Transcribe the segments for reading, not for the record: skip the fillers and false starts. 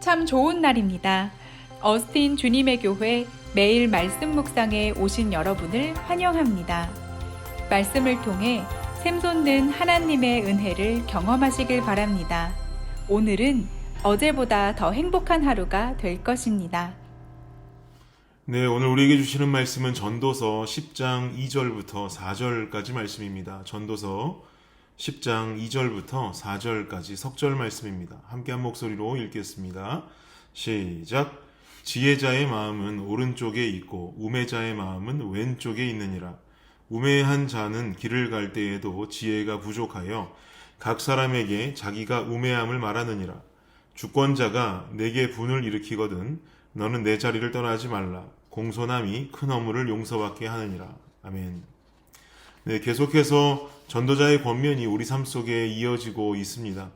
참 좋은 날입니다. 어스틴 주님의 교회 매일 말씀 묵상에 오신 여러분을 환영합니다. 말씀을 통해 샘솟는 하나님의 은혜를 경험하시길 바랍니다. 오늘은 어제보다 더 행복한 하루가 될 것입니다. 네, 오늘 우리에게 주시는 말씀은 전도서 10장 2절부터 4절까지 말씀입니다. 전도서 10장 2절부터 4절까지 석절 말씀입니다. 함께 한 목소리로 읽겠습니다. 시작. 지혜자의 마음은 오른쪽에 있고 우매자의 마음은 왼쪽에 있느니라. 우매한 자는 길을 갈 때에도 지혜가 부족하여 각 사람에게 자기가 우매함을 말하느니라. 주권자가 내게 분을 일으키거든 너는 내 자리를 떠나지 말라. 공손함이 큰 허물을 용서받게 하느니라. 아멘. 네, 계속해서 전도자의 권면이 우리 삶 속에 이어지고 있습니다.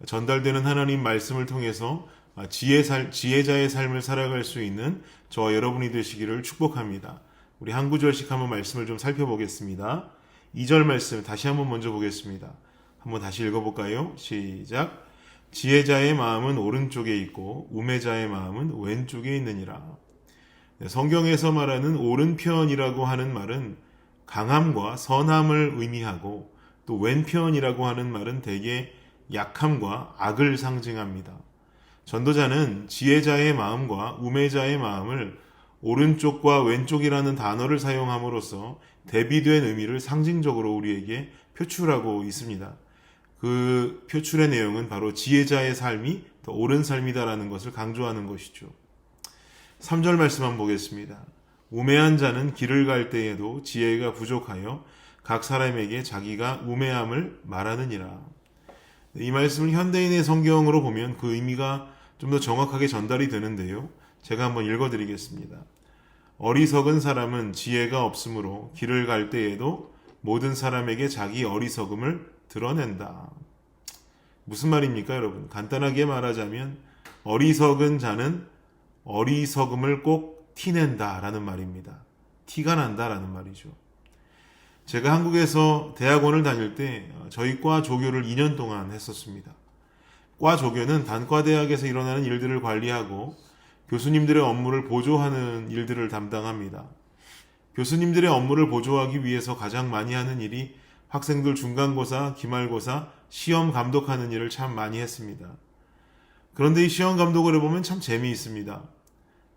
전달되는 하나님 말씀을 통해서 지혜자의 삶을 살아갈 수 있는 저와 여러분이 되시기를 축복합니다. 우리 한 구절씩 한번 말씀을 좀 살펴보겠습니다. 2절 말씀 다시 한번 먼저 보겠습니다. 한번 다시 읽어볼까요? 시작. 지혜자의 마음은 오른쪽에 있고 우매자의 마음은 왼쪽에 있느니라. 성경에서 말하는 오른편이라고 하는 말은 강함과 선함을 의미하고 또 왼편이라고 하는 말은 대개 약함과 악을 상징합니다. 전도자는 지혜자의 마음과 우매자의 마음을 오른쪽과 왼쪽이라는 단어를 사용함으로써 대비된 의미를 상징적으로 우리에게 표출하고 있습니다. 그 표출의 내용은 바로 지혜자의 삶이 더 옳은 삶이다라는 것을 강조하는 것이죠. 3절 말씀 한번 보겠습니다. 우매한 자는 길을 갈 때에도 지혜가 부족하여 각 사람에게 자기가 우매함을 말하느니라. 이 말씀을 현대인의 성경으로 보면 그 의미가 좀 더 정확하게 전달이 되는데요. 제가 한번 읽어드리겠습니다. 어리석은 사람은 지혜가 없으므로 길을 갈 때에도 모든 사람에게 자기 어리석음을 드러낸다. 무슨 말입니까, 여러분? 간단하게 말하자면 어리석은 자는 어리석음을 꼭 티낸다라는 말입니다. 티가 난다라는 말이죠. 제가 한국에서 대학원을 다닐 때 저희 과 조교를 2년 동안 했었습니다. 과 조교는 단과대학에서 일어나는 일들을 관리하고 교수님들의 업무를 보조하는 일들을 담당합니다. 교수님들의 업무를 보조하기 위해서 가장 많이 하는 일이 학생들 중간고사, 기말고사, 시험 감독하는 일을 참 많이 했습니다. 그런데 이 시험 감독을 해보면 참 재미있습니다.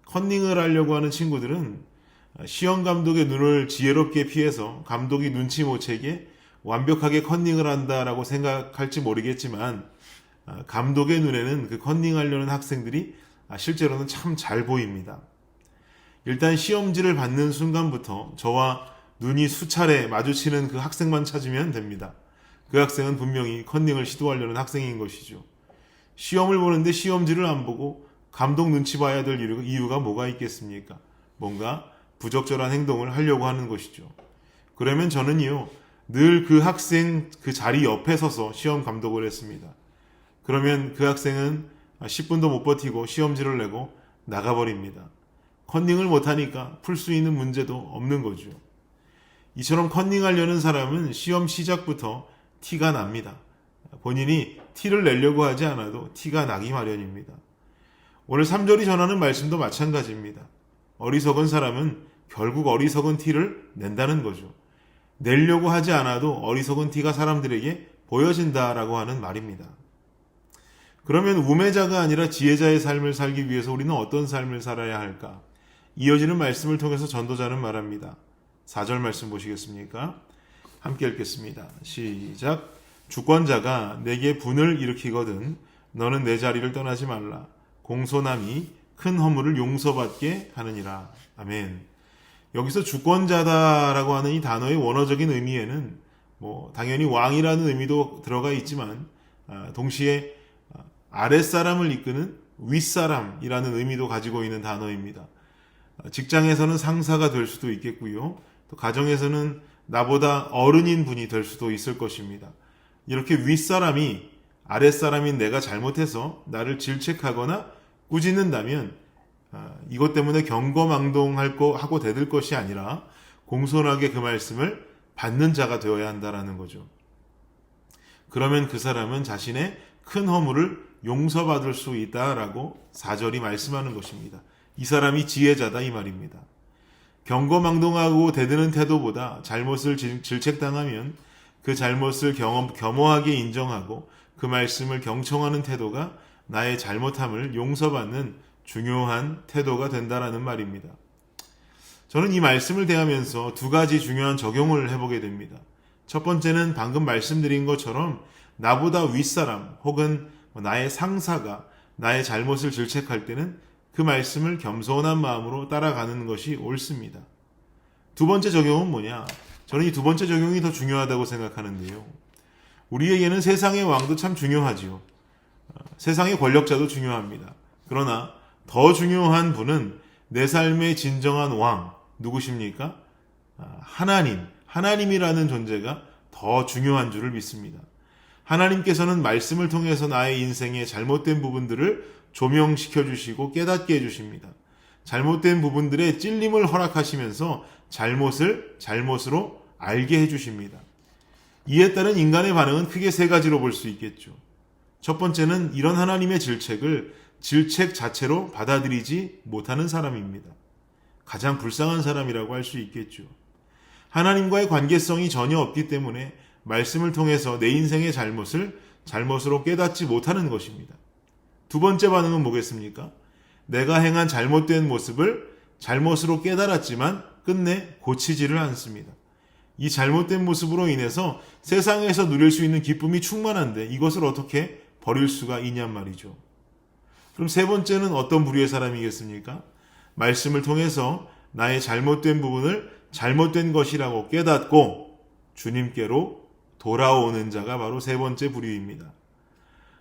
컨닝을 하려고 하는 친구들은 시험 감독의 눈을 지혜롭게 피해서 감독이 눈치 못 채게 완벽하게 컨닝을 한다라고 생각할지 모르겠지만 감독의 눈에는 그 컨닝하려는 학생들이 실제로는 참 잘 보입니다. 일단 시험지를 받는 순간부터 저와 눈이 수차례 마주치는 그 학생만 찾으면 됩니다. 그 학생은 분명히 컨닝을 시도하려는 학생인 것이죠. 시험을 보는데 시험지를 안 보고 감독 눈치 봐야 될 이유가 뭐가 있겠습니까? 뭔가 부적절한 행동을 하려고 하는 것이죠. 그러면 저는요, 늘 그 학생 그 자리 옆에 서서 시험 감독을 했습니다. 그러면 그 학생은 10분도 못 버티고 시험지를 내고 나가버립니다. 컨닝을 못하니까 풀 수 있는 문제도 없는 거죠. 이처럼 컨닝하려는 사람은 시험 시작부터 티가 납니다. 본인이 티를 내려고 하지 않아도 티가 나기 마련입니다. 오늘 3절이 전하는 말씀도 마찬가지입니다. 어리석은 사람은 결국 어리석은 티를 낸다는 거죠. 내려고 하지 않아도 어리석은 티가 사람들에게 보여진다라고 하는 말입니다. 그러면 우매자가 아니라 지혜자의 삶을 살기 위해서 우리는 어떤 삶을 살아야 할까? 이어지는 말씀을 통해서 전도자는 말합니다. 4절 말씀 보시겠습니까? 함께 읽겠습니다. 시작. 주권자가 내게 분을 일으키거든 너는 내 자리를 떠나지 말라. 공손함이 큰 허물을 용서받게 하느니라. 아멘. 여기서 주권자다라고 하는 이 단어의 원어적인 의미에는 당연히 왕이라는 의미도 들어가 있지만 동시에 아랫사람을 이끄는 윗사람이라는 의미도 가지고 있는 단어입니다. 직장에서는 상사가 될 수도 있겠고요. 또 가정에서는 나보다 어른인 분이 될 수도 있을 것입니다. 이렇게 윗사람이 아랫사람인 내가 잘못해서 나를 질책하거나 꾸짖는다면 이것 때문에 경거망동하고 대들 것이 아니라 공손하게 그 말씀을 받는 자가 되어야 한다라는 거죠. 그러면 그 사람은 자신의 큰 허물을 용서받을 수 있다라고 4절이 말씀하는 것입니다. 이 사람이 지혜자다 이 말입니다. 경거망동하고 대드는 태도보다 잘못을 질책당하면 그 잘못을 겸허하게 인정하고 그 말씀을 경청하는 태도가 나의 잘못함을 용서받는 중요한 태도가 된다라는 말입니다. 저는 이 말씀을 대하면서 두 가지 중요한 적용을 해보게 됩니다. 첫 번째는 방금 말씀드린 것처럼 나보다 윗사람 혹은 나의 상사가 나의 잘못을 질책할 때는 그 말씀을 겸손한 마음으로 따라가는 것이 옳습니다. 두 번째 적용은 뭐냐? 저는 이 두 번째 적용이 더 중요하다고 생각하는데요. 우리에게는 세상의 왕도 참 중요하지요. 세상의 권력자도 중요합니다. 그러나 더 중요한 분은 내 삶의 진정한 왕, 누구십니까? 하나님이라는 존재가 더 중요한 줄을 믿습니다. 하나님께서는 말씀을 통해서 나의 인생의 잘못된 부분들을 조명시켜 주시고 깨닫게 해주십니다. 잘못된 부분들의 찔림을 허락하시면서 잘못을 잘못으로 알게 해주십니다. 이에 따른 인간의 반응은 크게 세 가지로 볼 수 있겠죠. 첫 번째는 이런 하나님의 질책을 질책 자체로 받아들이지 못하는 사람입니다. 가장 불쌍한 사람이라고 할 수 있겠죠. 하나님과의 관계성이 전혀 없기 때문에 말씀을 통해서 내 인생의 잘못을 잘못으로 깨닫지 못하는 것입니다. 두 번째 반응은 뭐겠습니까? 내가 행한 잘못된 모습을 잘못으로 깨달았지만 끝내 고치지를 않습니다. 이 잘못된 모습으로 인해서 세상에서 누릴 수 있는 기쁨이 충만한데 이것을 어떻게 버릴 수가 있냔 말이죠. 그럼 세 번째는 어떤 부류의 사람이겠습니까? 말씀을 통해서 나의 잘못된 부분을 잘못된 것이라고 깨닫고 주님께로 돌아오는 자가 바로 세 번째 부류입니다.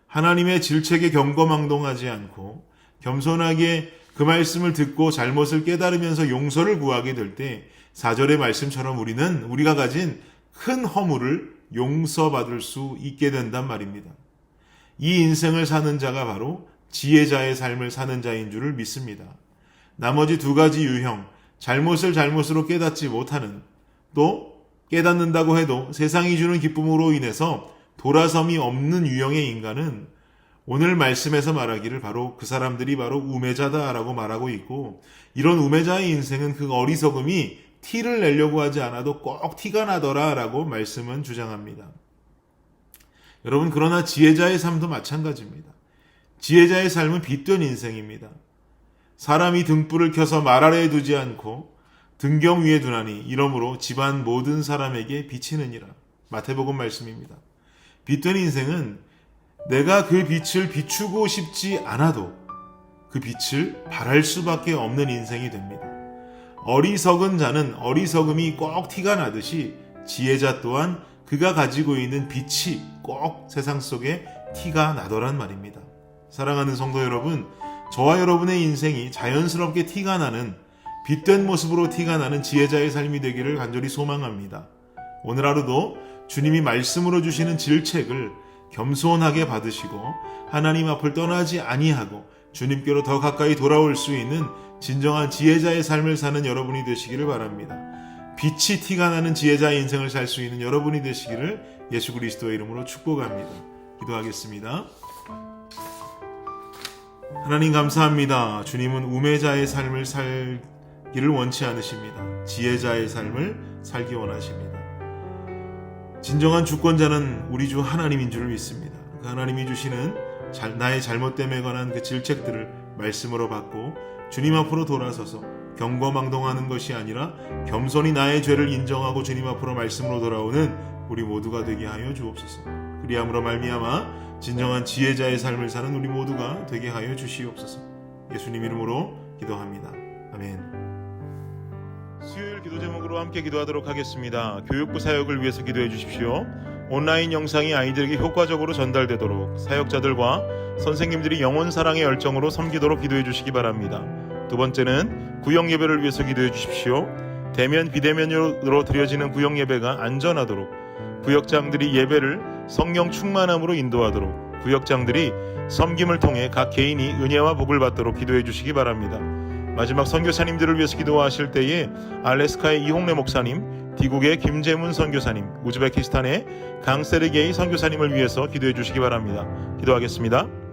하나님의 질책에 경거망동하지 않고 겸손하게 그 말씀을 듣고 잘못을 깨달으면서 용서를 구하게 될 때 4절의 말씀처럼 우리가 가진 큰 허물을 용서받을 수 있게 된단 말입니다. 이 인생을 사는 자가 바로 지혜자의 삶을 사는 자인 줄을 믿습니다. 나머지 두 가지 유형, 잘못을 잘못으로 깨닫지 못하는, 또 깨닫는다고 해도 세상이 주는 기쁨으로 인해서 돌아섬이 없는 유형의 인간은 오늘 말씀에서 말하기를 바로 그 사람들이 바로 우매자다라고 말하고 있고, 이런 우매자의 인생은 그 어리석음이 티를 내려고 하지 않아도 꼭 티가 나더라라고 말씀은 주장합니다. 여러분, 그러나 지혜자의 삶도 마찬가지입니다. 지혜자의 삶은 빛된 인생입니다. 사람이 등불을 켜서 말 아래에 두지 않고 등경 위에 두나니 이러므로 집안 모든 사람에게 비치느니라. 마태복음 말씀입니다. 빛된 인생은 내가 그 빛을 비추고 싶지 않아도 그 빛을 발할 수밖에 없는 인생이 됩니다. 어리석은 자는 어리석음이 꼭 티가 나듯이 지혜자 또한 그가 가지고 있는 빛이 꼭 세상 속에 티가 나더란 말입니다. 사랑하는 성도 여러분, 저와 여러분의 인생이 자연스럽게 티가 나는 빛된 모습으로 티가 나는 지혜자의 삶이 되기를 간절히 소망합니다. 오늘 하루도 주님이 말씀으로 주시는 질책을 겸손하게 받으시고 하나님 앞을 떠나지 아니하고 주님께로 더 가까이 돌아올 수 있는 진정한 지혜자의 삶을 사는 여러분이 되시기를 바랍니다. 빛이 티가 나는 지혜자의 인생을 살 수 있는 여러분이 되시기를 예수 그리스도의 이름으로 축복합니다. 기도하겠습니다. 하나님 감사합니다. 주님은 우매자의 삶을 살기를 원치 않으십니다. 지혜자의 삶을 살기 원하십니다. 진정한 주권자는 우리 주 하나님인 줄 믿습니다. 그 하나님이 주시는 나의 잘못됨에 관한 그 질책들을 말씀으로 받고 주님 앞으로 돌아서서 경거망동하는 것이 아니라 겸손히 나의 죄를 인정하고 주님 앞으로 말씀으로 돌아오는 우리 모두가 되게 하여 주옵소서. 그리함으로 말미암아 진정한 지혜자의 삶을 사는 우리 모두가 되게 하여 주시옵소서. 예수님 이름으로 기도합니다. 아멘. 수요일 기도 제목으로 함께 기도하도록 하겠습니다. 교육부 사역을 위해서 기도해 주십시오. 온라인 영상이 아이들에게 효과적으로 전달되도록 사역자들과 선생님들이 영혼 사랑의 열정으로 섬기도록 기도해 주시기 바랍니다. 두 번째는 구역 예배를 위해서 기도해 주십시오. 대면 비대면으로 드려지는 구역 예배가 안전하도록 구역장들이 예배를 성령 충만함으로 인도하도록 구역장들이 섬김을 통해 각 개인이 은혜와 복을 받도록 기도해 주시기 바랍니다. 마지막 선교사님들을 위해서 기도하실 때에 알래스카의 이홍래 목사님, 디국의 김재문 선교사님, 우즈베키스탄의 강세르게이 선교사님을 위해서 기도해 주시기 바랍니다. 기도하겠습니다.